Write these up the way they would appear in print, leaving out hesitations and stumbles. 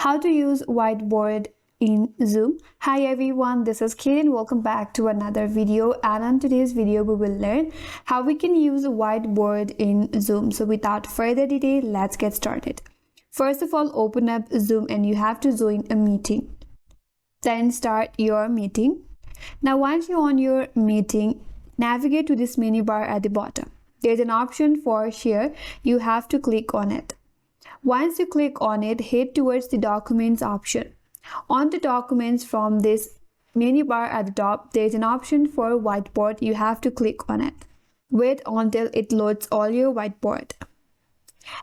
How to use whiteboard in Zoom. Hi everyone, this is Kate and welcome back to another video. And on today's video, we will learn how we can use whiteboard in Zoom. So without further delay, let's get started. First of all, open up Zoom and you have to join a meeting. Then start your meeting. Now once you're on your meeting, navigate to this menu bar at the bottom. There's an option for share. You have to click on it. Once you click on it, head towards the documents option. On the documents from this menu bar at the top, there's an option for whiteboard. You have to click on it. Wait until it loads all your whiteboard.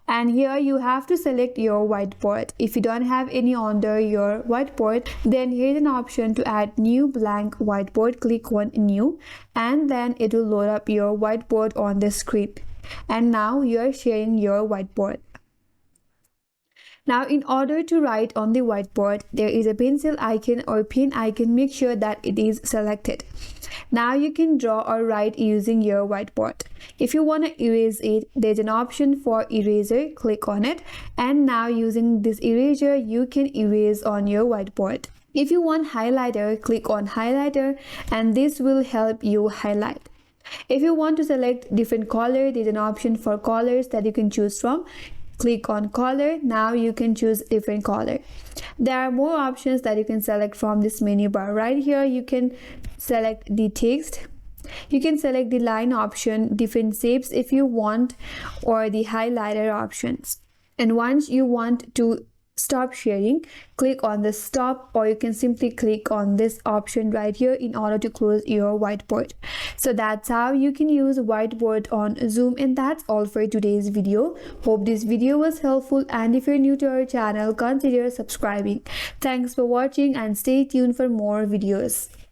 And here you have to select your whiteboard. If you don't have any under your whiteboard, then here's an option to add new blank whiteboard. Click on new and then it will load up your whiteboard on the screen. And now you're sharing your whiteboard. Now, in order to write on the whiteboard, there is a pencil icon or pen icon. Make sure that it is selected. Now you can draw or write using your whiteboard. If you want to erase it, there's an option for eraser. Click on it. And now using this eraser, you can erase on your whiteboard. If you want highlighter, click on highlighter and this will help you highlight. If you want to select different color, there's an option for colors that you can choose from. Click on color. Now you can choose different color. There are more options that you can select from this menu bar. Right here you can select the text. You can select the line option, different shapes if you want, or the highlighter options. And once you want to stop sharing, click on the stop, or you can simply click on this option right here in order to close your whiteboard. So that's how you can use whiteboard on Zoom, and that's all for today's video. Hope this video was helpful, and if you're new to our channel, consider subscribing. Thanks for watching and stay tuned for more videos.